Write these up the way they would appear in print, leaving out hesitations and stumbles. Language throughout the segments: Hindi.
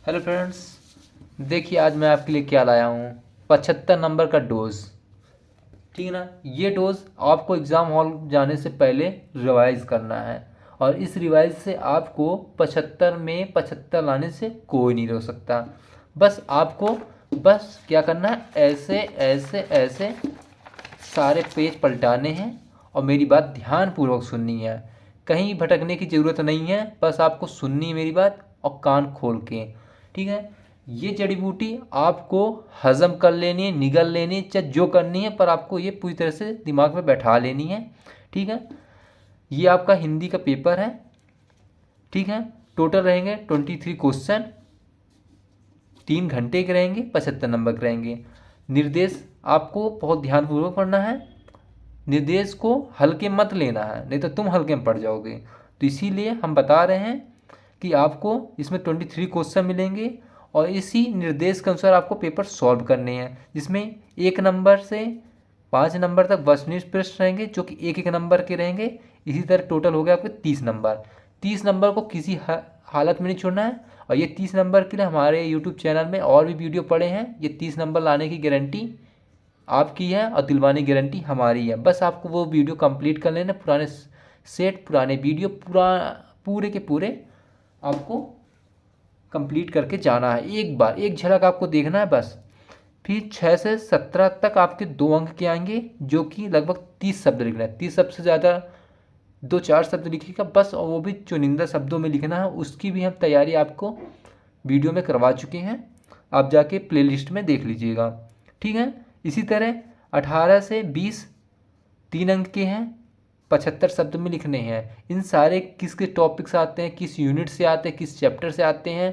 हेलो फ्रेंड्स, देखिए आज मैं आपके लिए क्या लाया हूँ। 75 नंबर का डोज। ठीक है ना। ये डोज आपको एग्ज़ाम हॉल जाने से पहले रिवाइज करना है और इस रिवाइज से आपको 75 में 75 लाने से कोई नहीं रोक सकता। बस आपको बस क्या करना है, ऐसे ऐसे ऐसे सारे पेज पलटाने हैं और मेरी बात ध्यानपूर्वक सुननी है। कहीं भटकने की ज़रूरत नहीं है, बस आपको सुननी है मेरी बात और कान खोल के। ठीक है। ये जड़ी बूटी आपको हज़म कर लेनी है, निगल लेनी है, चाहे जो करनी है, पर आपको ये पूरी तरह से दिमाग में बैठा लेनी है। ठीक है। ये आपका हिंदी का पेपर है। ठीक है। टोटल रहेंगे 23 क्वेश्चन। 3 घंटे के रहेंगे, 75 नंबर के रहेंगे। निर्देश आपको बहुत ध्यानपूर्वक पढ़ना है। निर्देश को हल्के मत लेना है, नहीं तो तुम हल्के में पड़ जाओगे। तो इसीलिए हम बता रहे हैं कि आपको इसमें 23 क्वेश्चन मिलेंगे और इसी निर्देश के अनुसार आपको पेपर सॉल्व करने हैं, जिसमें 1 नंबर से 5 नंबर तक वस्तुनिष्ठ प्रश्न रहेंगे जो कि एक एक नंबर के रहेंगे। इसी तरह टोटल हो गया आपके 30 नंबर। 30 नंबर को किसी हालत में नहीं छोड़ना है। और ये 30 नंबर के लिए हमारे यूट्यूब चैनल में और भी वीडियो पड़े हैं। ये 30 नंबर लाने की गारंटी आपकी है और दिलवाने की गारंटी हमारी है। बस आपको वो वीडियो कंप्लीट कर लेना, पुराने सेट पुराने वीडियो पूरे के पूरे आपको कंप्लीट करके जाना है। एक बार एक झलक आपको देखना है बस। फिर 6 से 17 तक आपके 2 अंक के आएंगे, जो कि लगभग 30 शब्द लिखना है। 30 शब्द से ज़्यादा 2-4 शब्द लिखिएगा बस, और वो भी चुनिंदा शब्दों में लिखना है। उसकी भी हम तैयारी आपको वीडियो में करवा चुके हैं, आप जाके प्लेलिस्ट में देख लीजिएगा। ठीक है। इसी तरह 18 से 20 3 अंक के हैं, 75 शब्द में लिखने हैं। इन सारे किस किस टॉपिक से आते हैं, किस यूनिट से आते हैं, किस चैप्टर से आते हैं,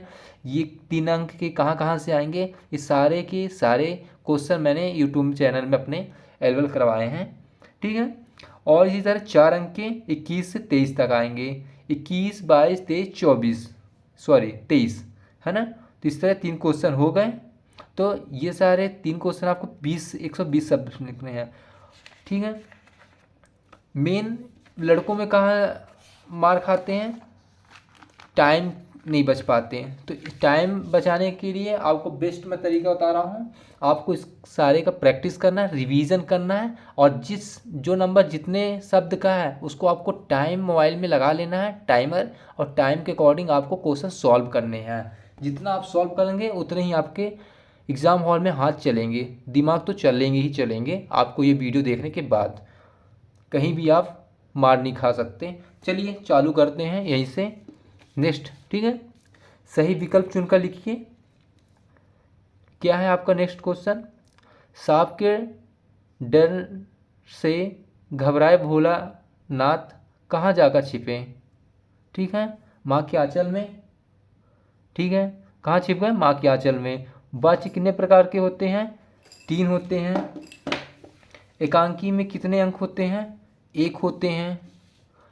ये 3 अंक के कहाँ कहाँ से आएंगे, ये सारे के सारे क्वेश्चन मैंने यूट्यूब चैनल में अपने अवेलेबल करवाए हैं। ठीक है। और इसी तरह 4 अंक के 21 से 23 तक आएंगे। 21, 22, 23, 24, सॉरी 23, है ना। तो इस तरह 3 क्वेश्चन हो गए। तो ये सारे 3 क्वेश्चन आपको 120 शब्द लिखने हैं। ठीक है। मेन लड़कों में कहाँ मार खाते हैं, टाइम नहीं बच पाते हैं। तो टाइम बचाने के लिए आपको बेस्ट मैं तरीका बता रहा हूँ। आपको इस सारे का प्रैक्टिस करना है, रिवीजन करना है, और जो नंबर जितने शब्द का है उसको आपको टाइम मोबाइल में लगा लेना है, टाइमर, और टाइम के अकॉर्डिंग आपको क्वेश्चन सॉल्व करने हैं। जितना आप सॉल्व करेंगे उतने ही आपके एग्ज़ाम हॉल में हाथ चलेंगे, दिमाग तो चलेंगे ही चलेंगे आपको ये वीडियो देखने के बाद। कहीं भी आप मार नहीं खा सकते। चलिए चालू करते हैं यहीं से। नेक्स्ट। ठीक है। सही विकल्प चुनकर लिखिए। क्या है आपका नेक्स्ट क्वेश्चन। सांप के डर से घबराए भोलानाथ कहाँ जाकर छिपे। ठीक है। माँ के आंचल में। ठीक है। कहाँ छिप गए, माँ के आंचल में। वाक्य कितने प्रकार के होते हैं, 3 होते हैं। एकांकी में कितने अंक होते हैं, 1 होते हैं।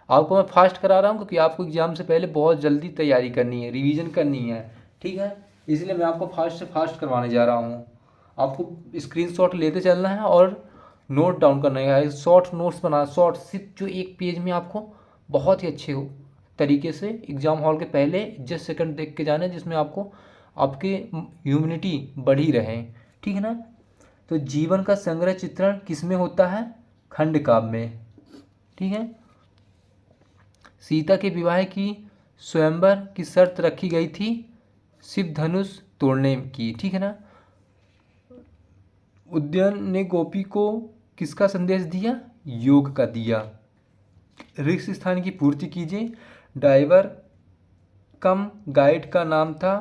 आपको मैं फास्ट करा रहा हूँ क्योंकि आपको एग्ज़ाम से पहले बहुत जल्दी तैयारी करनी है, रिवीजन करनी है। ठीक है। इसलिए मैं आपको फास्ट से फास्ट करवाने जा रहा हूँ। आपको स्क्रीनशॉट लेते चलना है और नोट डाउन करना है, शॉर्ट नोट्स बना, शॉर्ट सिर्फ जो एक पेज में आपको बहुत ही अच्छे हो तरीके से एग्ज़ाम हॉल के पहले जस्ट सेकंड देख के जाना है, जिसमें आपको आपके ह्यूमिनिटी बढ़ी रहे। ठीक है ना। तो जीवन का संग्रह चित्रण किस में होता है, खंड काव्य में। ठीक है। सीता के विवाह की स्वयंवर की शर्त रखी गई थी शिव धनुष तोड़ने की। ठीक है ना। उद्यन ने गोपी को किसका संदेश दिया, योग का दिया। रिक्त स्थान की पूर्ति कीजिए। ड्राइवर कम गाइड का नाम था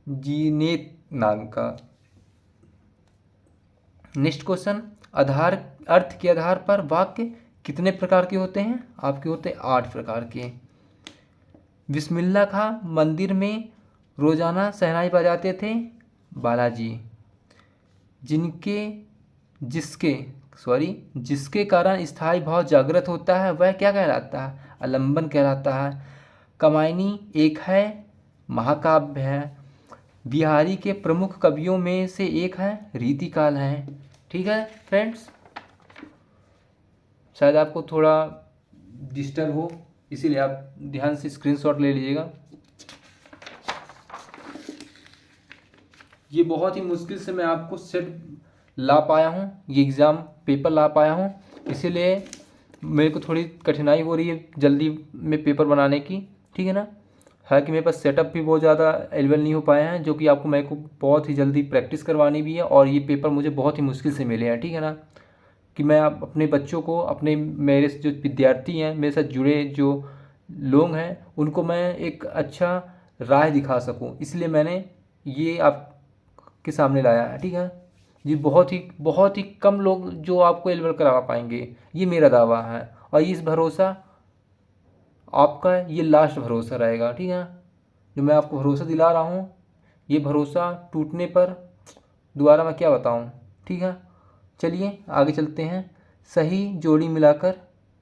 जीनेत नाम का। Next question. आधार अर्थ के आधार पर वाक्य कितने प्रकार के होते हैं, आपके होते हैं 8 प्रकार के। बिस्मिल्लाह खां मंदिर में रोजाना शहनाई बजाते थे, बालाजी। जिनके जिसके जिसके कारण स्थायी भाव जागृत होता है वह क्या कहलाता है, आलंबन कहलाता है। कमायनी एक है, महाकाव्य है। बिहारी के प्रमुख कवियों में से एक है, रीतिकाल है। ठीक है फ्रेंड्स। शायद आपको थोड़ा डिस्टर्ब हो, इसीलिए आप ध्यान से स्क्रीनशॉट ले लीजिएगा। ये बहुत ही मुश्किल से मैं आपको सेट ला पाया हूँ, ये एग्ज़ाम पेपर ला पाया हूँ, इसीलिए मेरे को थोड़ी कठिनाई हो रही है जल्दी में पेपर बनाने की, ठीक है ना। हालांकि मेरे पास सेटअप भी बहुत ज़्यादा अवेलेबल नहीं हो पाए हैं, जो कि आपको मेरे को बहुत ही जल्दी प्रैक्टिस करवानी भी है, और ये पेपर मुझे बहुत ही मुश्किल से मिले हैं, ठीक है ना। कि मैं अपने बच्चों को, अपने मेरे जो विद्यार्थी हैं, मेरे साथ जुड़े जो लोग हैं, उनको मैं एक अच्छा राह दिखा सकूं, इसलिए मैंने ये आपके सामने लाया है, ठीक है। ये बहुत ही कम लोग जो आपको एलिजिबल करा पाएंगे, ये मेरा दावा है, और इस भरोसा आपका ये लास्ट भरोसा रहेगा, ठीक है। जो मैं आपको भरोसा दिला रहा हूँ, ये भरोसा टूटने पर दोबारा मैं क्या बताऊँ, ठीक है। चलिए आगे चलते हैं। सही जोड़ी मिलाकर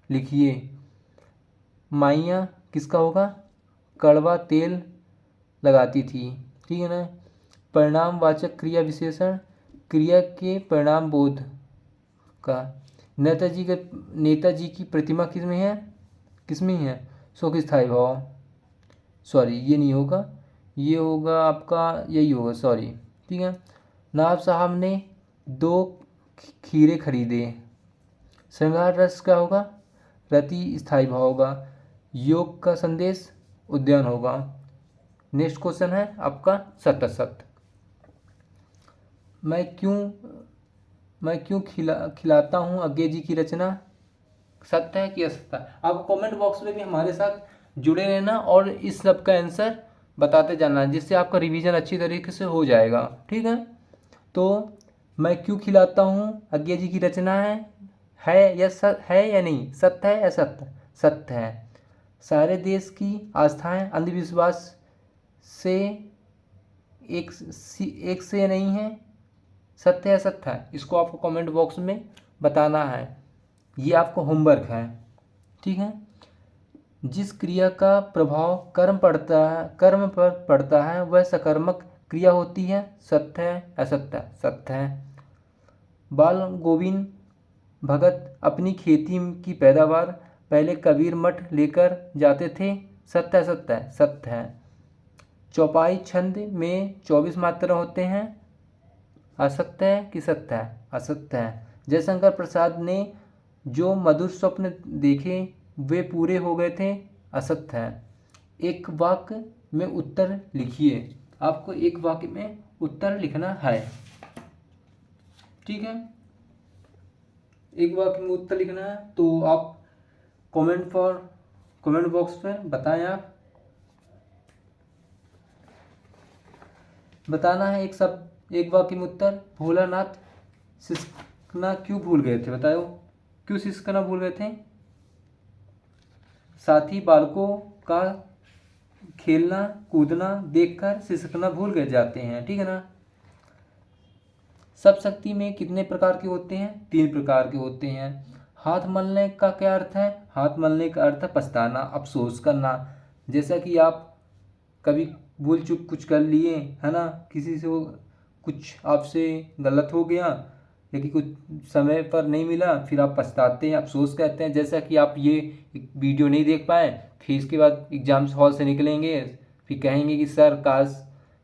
लिखिए। माइयाँ किसका होगा? कड़वा तेल लगाती थी, ठीक है ना। परिणामवाचक क्रिया विशेषण, क्रिया के परिणाम बोध का। नेताजी की प्रतिमा किसमें है? किसमें है? शोक स्थायी भाव, सॉरी ये नहीं होगा, ये होगा आपका, यही होगा, सॉरी, ठीक है। नवाब साहब ने 2 खीरे खरीदे। श्रृंगार रस क्या होगा? रति स्थायी भाव होगा। योग का संदेश उद्यान होगा। नेक्स्ट क्वेश्चन है आपका सत। मैं क्यों खिलाता हूँ अज्ञे जी की रचना, सत्य है कि असत्य है? आप कमेंट बॉक्स में भी हमारे साथ जुड़े रहना और इस सब का आंसर बताते जाना, जिससे आपका रिवीजन अच्छी तरीके से हो जाएगा, ठीक है। तो मैं क्यों खिलाता हूँ अज्ञे जी की रचना है या नहीं, सत्य है या असत्य? सत्य है। सारे देश की आस्थाएं अंधविश्वास से एक से नहीं है, सत्य है असत्य है? इसको आपको कमेंट बॉक्स में बताना है, ये आपको होमवर्क है, ठीक है। जिस क्रिया का प्रभाव कर्म पर पड़ता है वह सकर्मक क्रिया होती है, सत्य है असत्य? सत्य है। बाल गोविंद भगत अपनी खेती की पैदावार पहले कबीर मठ लेकर जाते थे, सत्य असत्य? सत्य है। चौपाई छंद में 24 मात्रा होते हैं, असत्य है कि सत्य है? असत्य है। जयशंकर प्रसाद ने जो मधुर स्वप्न देखे वे पूरे हो गए थे, असत्य है। एक वाक्य में उत्तर लिखिए। आपको एक वाक्य में उत्तर लिखना है, ठीक है। एक वाक्य में उत्तर लिखना है, तो आप कमेंट बॉक्स पर बताएं। आप बताना है एक वाक्य में उत्तर। भोलानाथ सिसकना क्यों भूल गए थे? बताओ, क्यों सिसकना भूल गए थे? साथी बालकों का खेलना कूदना देखकर सिसकना भूल गए जाते हैं, ठीक है ना। सब शक्ति में कितने प्रकार के होते हैं? 3 प्रकार के होते हैं। हाथ मलने का क्या अर्थ है? हाथ मलने का अर्थ है पछताना, अफसोस करना। जैसा कि आप कभी भूल चूक कुछ कर लिए, है ना, किसी से वो कुछ आपसे गलत हो गया, लेकिन कुछ समय पर नहीं मिला, फिर आप पछताते हैं, अफसोस करते हैं। जैसा कि आप ये वीडियो नहीं देख पाए, फिर इसके बाद एग्जाम हॉल से निकलेंगे, फिर कहेंगे कि सर काश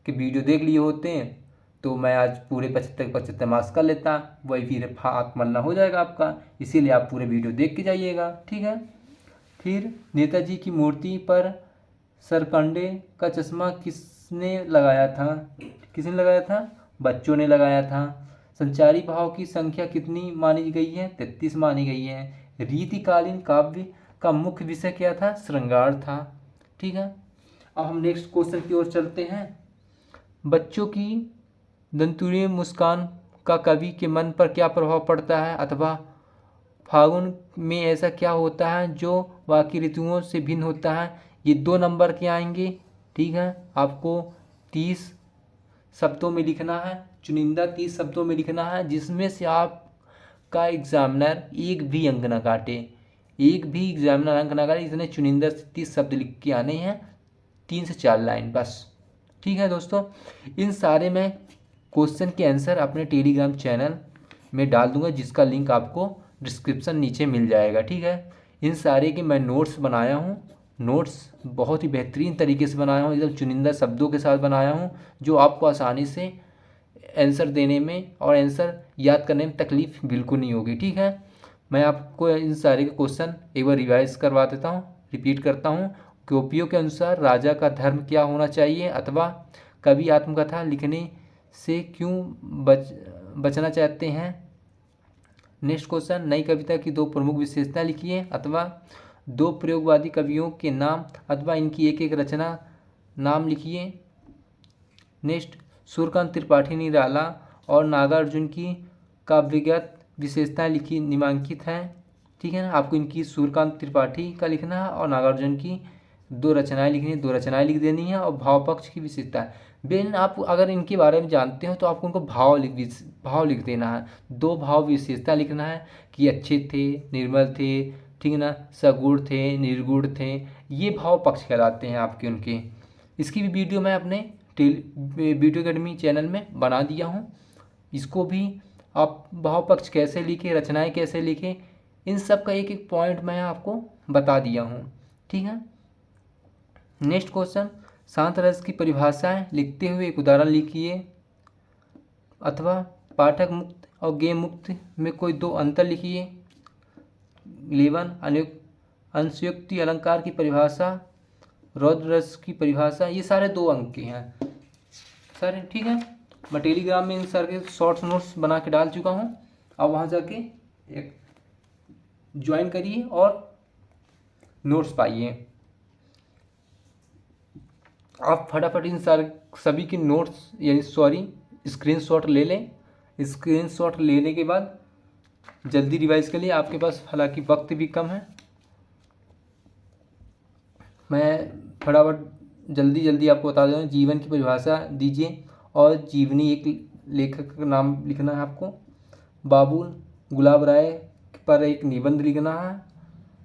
के वीडियो देख लिए होते हैं तो मैं आज पूरे 75 मार्क्स कर लेता। वही फिर हाथ मलना हो जाएगा आपका, इसीलिए आप पूरे वीडियो देख के जाइएगा, ठीक है। फिर नेताजी की मूर्ति पर सरकंडे का चश्मा किसने लगाया था? किसने लगाया था? बच्चों ने लगाया था। संचारी भाव की संख्या कितनी मानी गई है? 33 मानी गई है। रीतिकालीन काव्य का मुख्य विषय क्या था? श्रृंगार था, ठीक है। अब हम नेक्स्ट क्वेश्चन की ओर चलते हैं। बच्चों की दंतुरीय मुस्कान का कवि के मन पर क्या प्रभाव पड़ता है? अथवा फागुन में ऐसा क्या होता है जो बाकी ऋतुओं से भिन्न होता है? ये 2 नंबर के आएंगे, ठीक है। आपको 30 शब्दों में लिखना है, चुनिंदा 30 शब्दों में लिखना है, जिसमें से आपका एग्जामिनर एक भी अंक ना काटे, एक भी एग्जामिनर अंक ना काटे। इतने चुनिंदा 30 शब्द लिख के आने हैं, 3 से 4 लाइन बस, ठीक है दोस्तों। इन सारे मैं क्वेश्चन के आंसर अपने टेलीग्राम चैनल में डाल दूंगा, जिसका लिंक आपको डिस्क्रिप्शन नीचे मिल जाएगा, ठीक है। इन सारे के मैं नोट्स बनाया हूँ, नोट्स बहुत ही बेहतरीन तरीके से बनाया हूँ, एकदम चुनिंदा शब्दों के साथ बनाया हूँ, जो आपको आसानी से आंसर देने में और आंसर याद करने में तकलीफ बिल्कुल नहीं होगी। ठीक है, मैं आपको इन सारे के क्वेश्चन एक बार रिवाइज करवा देता हूँ, रिपीट करता हूँ। गोपियों के अनुसार राजा का धर्म क्या होना चाहिए, अथवा कवि आत्मकथा लिखने से क्यों बचना चाहते हैं। नेक्स्ट क्वेश्चन, नई कविता की दो प्रमुख विशेषता लिखिए, अथवा दो प्रयोगवादी कवियों के नाम अथवा इनकी एक एक रचना नाम लिखिए। नेक्स्ट, सूर्यकांत त्रिपाठी निराला और नागार्जुन की काव्यगत विशेषताएं लिखी निम्नांकित हैं। ठीक है ना, आपको इनकी सूर्यकांत त्रिपाठी का लिखना है और नागार्जुन की दो रचनाएं लिखनी है, दो रचनाएं लिख देनी है। और भाव पक्ष की विशेषता बेन, आप अगर इनके बारे में जानते हो तो आपको उनको भाव लिख देना है। दो भाव विशेषता लिखना है कि अच्छे थे, निर्मल थे, ठीक है ना, सगुण थे, निर्गुण थे, ये भाव पक्ष कहलाते हैं आपके उनके। इसकी भी वीडियो मैं अपने वीडियो अकेडमी चैनल में बना दिया हूँ। इसको भी आप भाव पक्ष कैसे लिखे, रचनाएं कैसे लिखे, इन सब का एक एक पॉइंट मैं आपको बता दिया हूँ। ठीक है, नेक्स्ट क्वेश्चन, शांत रस की परिभाषाएं लिखते हुए एक उदाहरण लिखिए, अथवा पाठक मुक्त और गेय मुक्त में कोई दो अंतर लिखिए। 11 अंशयुक्ति अलंकार की परिभाषा, रौद्र रस की परिभाषा, ये सारे 2 अंक के हैं सर। ठीक है, मैं टेलीग्राम में इन सर के शॉर्ट्स नोट्स बना के डाल चुका हूँ, आप वहाँ जाके एक ज्वाइन करिए और नोट्स पाइए। आप फटाफट इन सभी के नोट्स यानी स्क्रीनशॉट ले लें। स्क्रीनशॉट लेने के बाद जल्दी रिवाइज कर लिए, आपके पास हालांकि वक्त भी कम है। मैं फटाफट जल्दी आपको बता दूँ। जीवन की परिभाषा दीजिए और जीवनी एक लेखक का नाम लिखना है आपको। बाबुल गुलाब राय पर एक निबंध लिखना है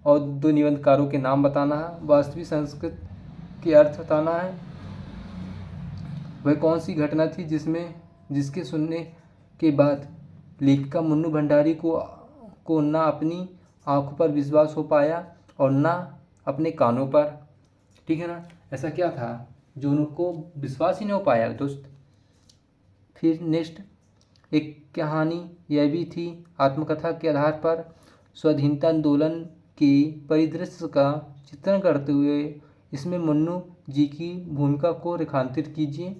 और 2 निबंधकारों के नाम बताना है। वास्तविक संस्कृत के अर्थ बताना है। वह कौन सी घटना थी जिसके सुनने के बाद लेखिका मुन्नू भंडारी को ना अपनी आंखों पर विश्वास हो पाया और ना अपने कानों पर। ठीक है ना, ऐसा क्या था जो उनको विश्वास ही नहीं हो पाया दोस्त। फिर नेक्स्ट, एक कहानी यह भी थी, आत्मकथा के आधार पर स्वाधीनता आंदोलन के परिदृश्य का चित्रण करते हुए इसमें मुन्नू जी की भूमिका को रेखांकित कीजिए।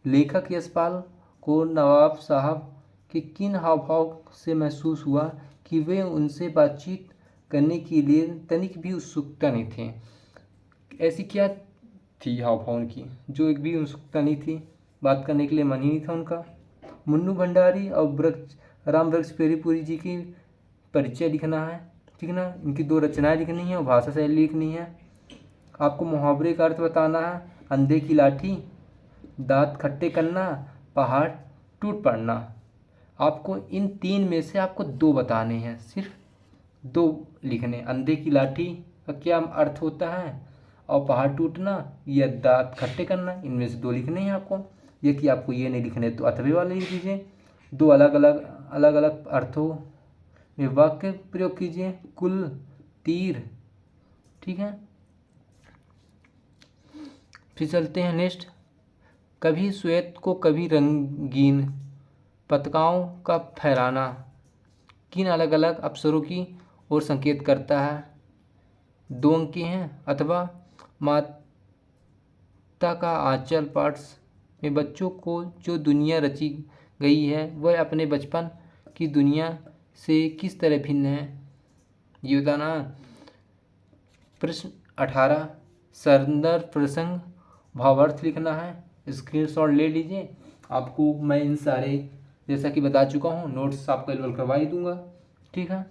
लेखक यशपाल को नवाब साहब के किन हाव भाव से महसूस हुआ कि वे उनसे बातचीत करने के लिए तनिक भी उत्सुकता नहीं थे। ऐसी क्या थी हाव भाव उनकी जो एक भी उत्सुकता नहीं थी, बात करने के लिए मन ही नहीं था उनका। मुन्नू भंडारी और राम वृक्ष पेरीपुरी जी की परिचय लिखना है। ठीक है ना, इनकी 2 रचनाएं लिखनी है और भाषा शैली लिखनी है। आपको मुहावरे का अर्थ बताना है। अंधे की लाठी, दांत खट्टे करना, पहाड़ टूट पड़ना। आपको इन 3 में से आपको 2 बताने हैं, सिर्फ 2 लिखने। अंधे की लाठी का क्या अर्थ होता है और पहाड़ टूटना या दांत खट्टे करना, इनमें से 2 लिखने हैं आपको। ये कि आपको ये नहीं लिखने तो अथवे वाले लिख दीजिए। 2 अलग अलग अर्थों में वाक्य प्रयोग कीजिए। कुल, तीर। ठीक है, फिर चलते हैं नेक्स्ट। कभी श्वेत को कभी रंगीन पताकाओं का फहराना किन अलग अलग अवसरों की ओर संकेत करता है। 2 अंक के हैं। अथवा माता का आंचल पाठ में बच्चों को जो दुनिया रची गई है वह अपने बचपन की दुनिया से किस तरह भिन्न है, ये बताना। प्रश्न 18, संदर्भ प्रसंग भावार्थ लिखना है। स्क्रीनशॉट ले लीजिए। आपको मैं इन सारे जैसा कि बता चुका हूँ नोट्स आपको अवेलेबल करवा ही दूंगा। ठीक है,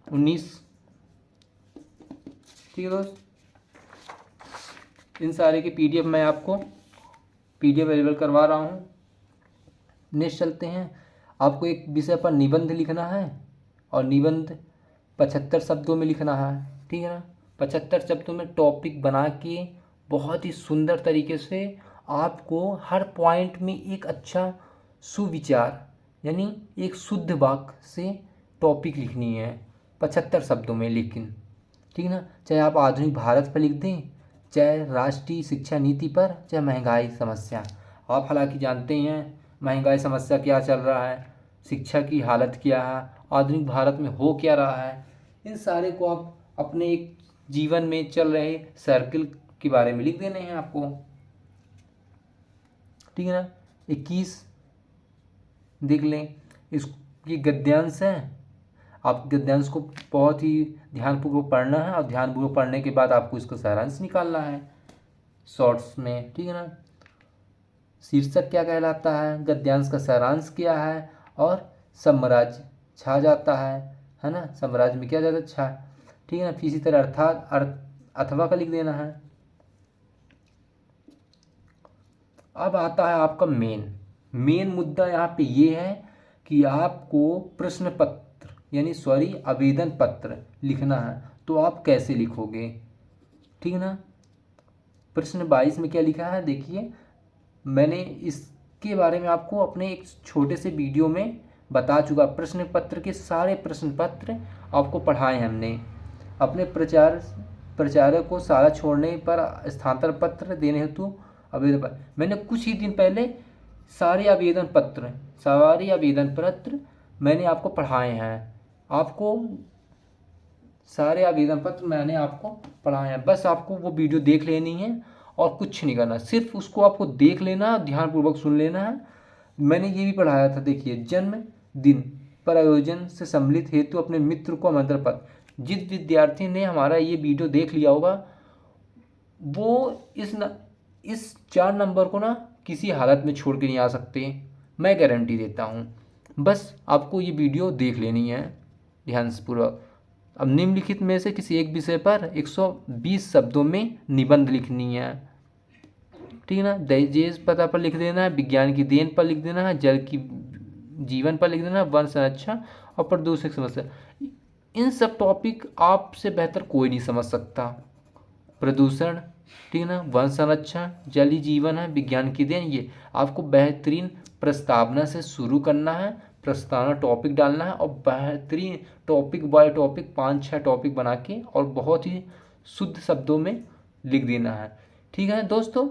19। ठीक है दोस्त, इन सारे की PDF मैं आपको PDF अवेलेबल करवा रहा हूँ। नेक्स्ट चलते हैं। आपको एक विषय पर निबंध लिखना है और निबंध 75 शब्दों में लिखना है। ठीक है ना, 75 शब्दों में टॉपिक बना के बहुत ही सुंदर तरीके से आपको हर पॉइंट में एक अच्छा सुविचार यानी एक शुद्ध वाक्य से टॉपिक लिखनी है 75 शब्दों में। लेकिन ठीक है ना, चाहे आप आधुनिक भारत पर लिख दें, चाहे राष्ट्रीय शिक्षा नीति पर, चाहे महंगाई समस्या, आप हालांकि जानते ही हैं महंगाई समस्या क्या चल रहा है, शिक्षा की हालत क्या है, आधुनिक भारत में हो क्या रहा है, इन सारे को आप अपने एक जीवन में चल रहे सर्किल के बारे में लिख देने हैं आपको, ठीक है ना। 21 देख लें, इस ये गद्यांश है। आप गद्यांश को बहुत ही ध्यानपूर्वक पढ़ना है और ध्यानपूर्वक पढ़ने के बाद आपको इसका सारांश निकालना है शॉर्ट्स में, ठीक है ना। शीर्षक क्या कहलाता है, गद्यांश का सारांश क्या है, और साम्राज्य छा जाता है ना, साम्राज्य में क्या जाता है, छा, ठीक है ना। फिर इसी तरह अर्थात अथवा का लिख देना है। अब आता है आपका मेन मुद्दा यहाँ पे ये है कि आपको प्रश्न पत्र यानी सॉरी आवेदन पत्र लिखना है। तो आप कैसे लिखोगे, ठीक है ना। प्रश्न 22 में क्या लिखा है देखिए, मैंने इसके बारे में आपको अपने एक छोटे से वीडियो में बता चुका। प्रश्न पत्र के सारे प्रश्न पत्र आपको पढ़ाए हैं हमने। अपने प्रचारक को सारा छोड़ने पर स्थानांतर पत्र देने हेतु आवेदन पत्र, मैंने कुछ ही दिन पहले सारे आवेदन पत्र मैंने आपको पढ़ाए हैं। आपको सारे आवेदन पत्र मैंने आपको पढ़ाए हैं, बस आपको वो वीडियो देख लेनी है और कुछ नहीं करना, सिर्फ उसको आपको देख लेना, ध्यानपूर्वक सुन लेना है। मैंने ये भी पढ़ाया था, देखिए, जन्मदिन पर आयोजन से सम्मिलित हेतु अपने मित्र को आमंत्रण पत्र। जिस विद्यार्थी ने हमारा ये वीडियो देख लिया होगा वो इस 4 नंबर को ना किसी हालत में छोड़ के नहीं आ सकते, मैं गारंटी देता हूँ। बस आपको ये वीडियो देख लेनी है ध्यानपूर्वक। अब निम्नलिखित में से किसी एक विषय पर 120 शब्दों में निबंध लिखनी है, ठीक है ना। दहेज प्रथा पर लिख देना है, विज्ञान की देन पर लिख देना है, जल की जीवन पर लिख देना है, वन संरक्षण और प्रदूषण समस्या। इन सब टॉपिक आपसे बेहतर कोई नहीं समझ सकता। प्रदूषण, ठीक है ना, वन संरक्षण, जल जीवन है, विज्ञान की देन, ये आपको बेहतरीन प्रस्तावना से शुरू करना है, प्रस्तावना टॉपिक डालना है और बेहतरीन टॉपिक बाय टॉपिक 5-6 टॉपिक बना के और बहुत ही शुद्ध शब्दों में लिख देना है, ठीक है दोस्तों।